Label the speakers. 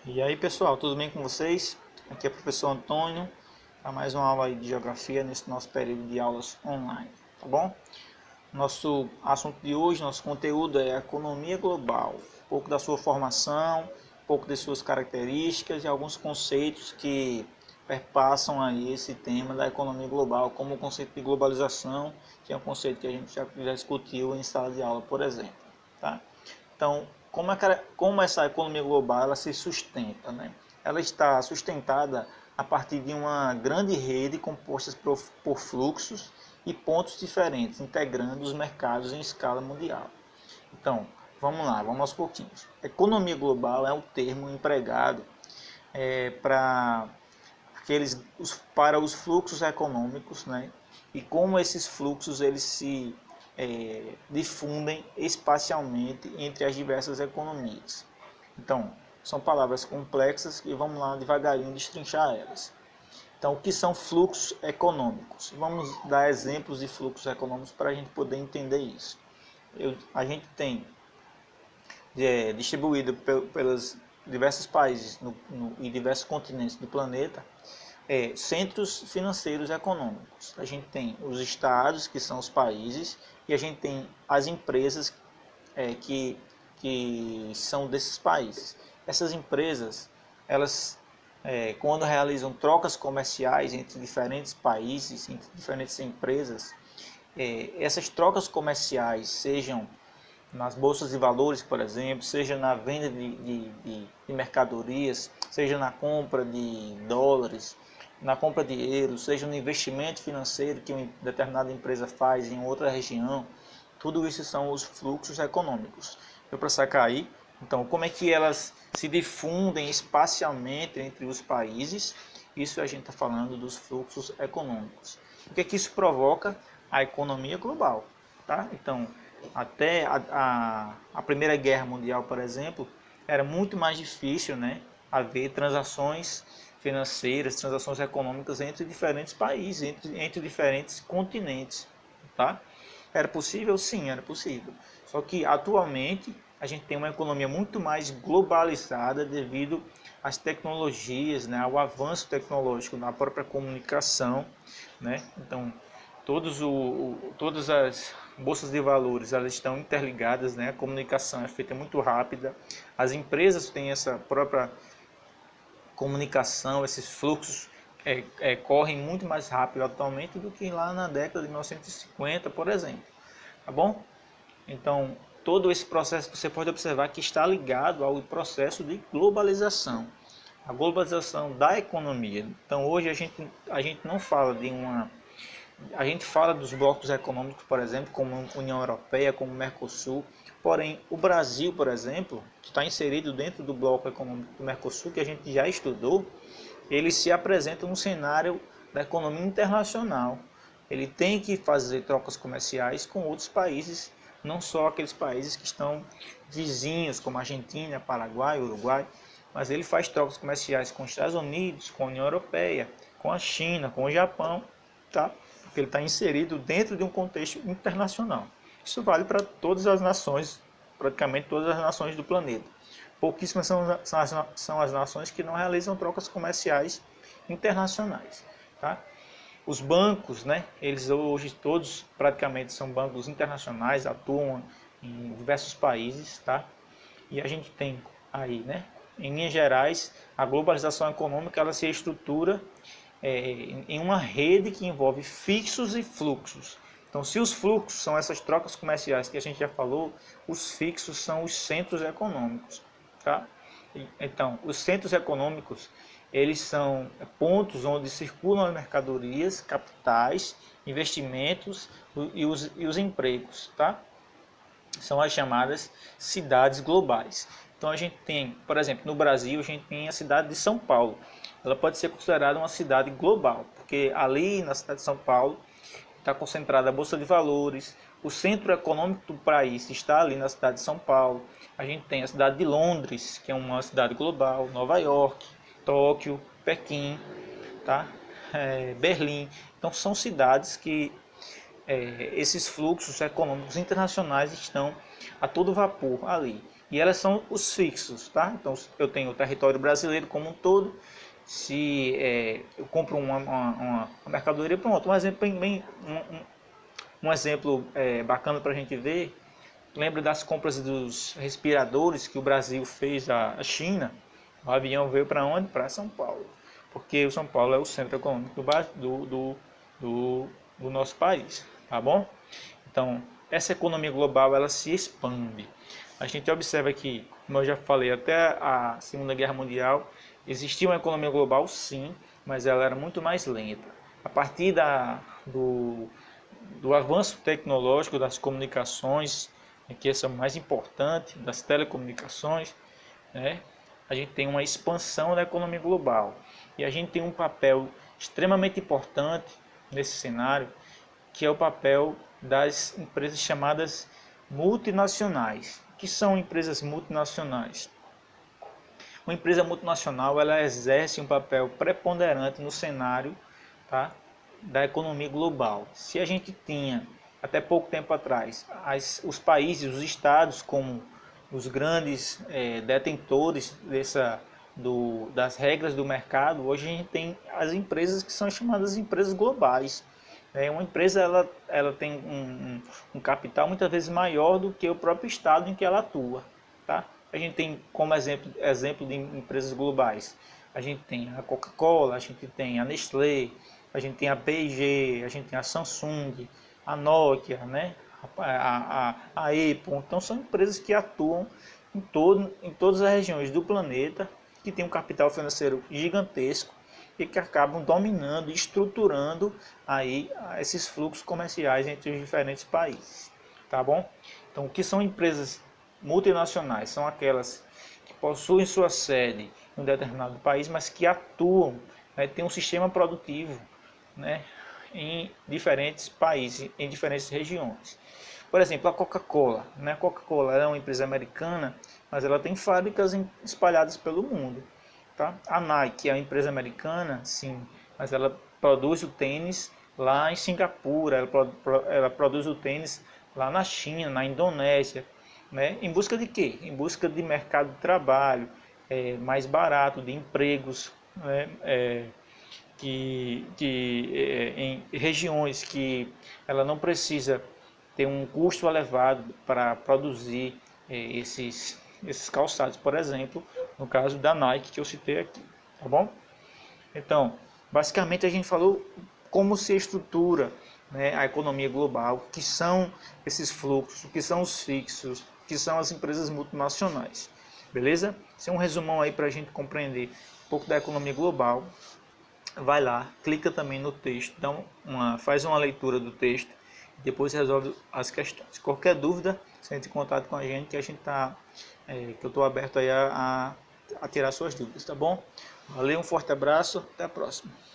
Speaker 1: E aí pessoal, tudo bem com vocês? Aqui é o professor Antônio para mais uma aula de geografia nesse nosso período de aulas online, tá bom? Nosso assunto de hoje, nosso conteúdo é a economia global, um pouco da sua formação, um pouco das suas características e alguns conceitos que perpassam aí esse tema da economia global, como o conceito de globalização, que é um conceito que a gente já discutiu em sala de aula, por exemplo, tá? Então, como essa economia global ela se sustenta, né? Ela está sustentada a partir de uma grande rede composta por fluxos e pontos diferentes, integrando os mercados em escala mundial. Então, vamos lá, vamos aos pouquinhos. Economia global é o termo empregado para para os fluxos econômicos, né? E como esses fluxos eles se difundem espacialmente entre as diversas economias. Então, são palavras complexas e vamos lá devagarinho destrinchar elas. Então, o que são fluxos econômicos? Vamos dar exemplos de fluxos econômicos para a gente poder entender isso. A gente tem distribuído pelos diversos países e diversos continentes do planeta centros financeiros econômicos. A gente tem os estados, que são os países, e a gente tem as empresas que são desses países. Essas empresas, elas, quando realizam trocas comerciais entre diferentes países, entre diferentes empresas, essas trocas comerciais, sejam nas bolsas de valores, por exemplo, seja na venda de mercadorias, seja na compra de dólares, na compra de euros, seja no investimento financeiro que uma determinada empresa faz em outra região, tudo isso são os fluxos econômicos. Deu para sacar aí? Então, como é que elas se difundem espacialmente entre os países? Isso a gente está falando dos fluxos econômicos. O que é que isso provoca? A economia global. Tá? Então, até a Primeira Guerra Mundial, por exemplo, era muito mais difícil, né, haver transações financeiras, transações econômicas entre diferentes países, entre diferentes continentes. Tá? Era possível? Sim, era possível. Só que atualmente a gente tem uma economia muito mais globalizada devido às tecnologias, né, ao avanço tecnológico na própria comunicação, né? Então, todas as bolsas de valores elas estão interligadas, né? A comunicação é feita muito rápida, as empresas têm essa própria comunicação, esses fluxos correm muito mais rápido atualmente do que lá na década de 1950, por exemplo. Tá bom? Então, todo esse processo você pode observar que está ligado ao processo de globalização, a globalização da economia. Então, hoje a gente não fala de uma... A gente fala dos blocos econômicos, por exemplo, como a União Europeia, como o Mercosul, porém o Brasil, por exemplo, que está inserido dentro do bloco econômico do Mercosul, que a gente já estudou, ele se apresenta no cenário da economia internacional. Ele tem que fazer trocas comerciais com outros países, não só aqueles países que estão vizinhos, como Argentina, Paraguai, Uruguai, mas ele faz trocas comerciais com os Estados Unidos, com a União Europeia, com a China, com o Japão, tá? Porque ele está inserido dentro de um contexto internacional. Isso vale para todas as nações, praticamente todas as nações do planeta. Pouquíssimas são as nações que não realizam trocas comerciais internacionais. Tá? Os bancos, né, eles hoje todos praticamente são bancos internacionais, atuam em diversos países. Tá? E a gente tem aí, né, em linhas gerais, a globalização econômica ela se estrutura em uma rede que envolve fixos e fluxos. Então, se os fluxos são essas trocas comerciais que a gente já falou, os fixos são os centros econômicos. Tá? Então, os centros econômicos eles são pontos onde circulam as mercadorias, capitais, investimentos e os empregos. Tá? São as chamadas cidades globais. Então a gente tem, por exemplo, no Brasil a gente tem a cidade de São Paulo. Ela pode ser considerada uma cidade global, porque ali na cidade de São Paulo está concentrada a Bolsa de Valores, o centro econômico do país está ali na cidade de São Paulo. A gente tem a cidade de Londres, que é uma cidade global, Nova York, Tóquio, Pequim, tá? Berlim. Então são cidades que esses fluxos econômicos internacionais estão a todo vapor ali. E elas são os fixos, tá? Então eu tenho o território brasileiro como um todo. Se eu compro uma mercadoria, pronto. Um exemplo um exemplo bacana para a gente ver. Lembra das compras dos respiradores que o Brasil fez à China? O avião veio para onde? Para São Paulo. Porque o São Paulo é o centro econômico do nosso país, tá bom? Então, essa economia global, ela se expande. A gente observa que, como eu já falei, até a Segunda Guerra Mundial, existia uma economia global, sim, mas ela era muito mais lenta. A partir do avanço tecnológico das comunicações, que essa é o mais importante, das telecomunicações, né? A gente tem uma expansão da economia global. E a gente tem um papel extremamente importante nesse cenário, que é o papel das empresas chamadas multinacionais. O que são empresas multinacionais? Uma empresa multinacional, ela exerce um papel preponderante no cenário, tá, da economia global. Se a gente tinha, até pouco tempo atrás, os países, os estados como os grandes detentores das regras do mercado, hoje a gente tem as empresas que são chamadas empresas globais. Uma empresa ela tem um capital muitas vezes maior do que o próprio estado em que ela atua. Tá? A gente tem como exemplo de empresas globais, a gente tem a Coca-Cola, a gente tem a Nestlé, a gente tem a P&G, a gente tem a Samsung, a Nokia, né? a Apple. Então são empresas que atuam em todas as regiões do planeta, que tem um capital financeiro gigantesco e que acabam dominando e estruturando aí esses fluxos comerciais entre os diferentes países, tá bom? Então, o que são empresas multinacionais? São aquelas que possuem sua sede em um determinado país, mas que atuam, né, tem um sistema produtivo, né, em diferentes países, em diferentes regiões. Por exemplo, a Coca-Cola. Né? A Coca-Cola é uma empresa americana, mas ela tem fábricas espalhadas pelo mundo. Tá? A Nike é uma empresa americana, sim, mas ela produz o tênis lá em Singapura, ela produz o tênis lá na China, na Indonésia. Né? Em busca de quê? Em busca de mercado de trabalho mais barato, de empregos, né? Em regiões que ela não precisa ter um custo elevado para produzir esses calçados, por exemplo, no caso da Nike que eu citei aqui, tá bom? Então, basicamente a gente falou como se estrutura, né, a economia global, o que são esses fluxos, o que são os fixos, o que são as empresas multinacionais, beleza? Esse é um resumão aí para a gente compreender um pouco da economia global. Vai lá, clica também no texto, faz uma leitura do texto, depois resolve as questões. Qualquer dúvida, entre em contato com a gente que que eu estou aberto aí a tirar suas dúvidas, tá bom? Valeu, um forte abraço, até a próxima.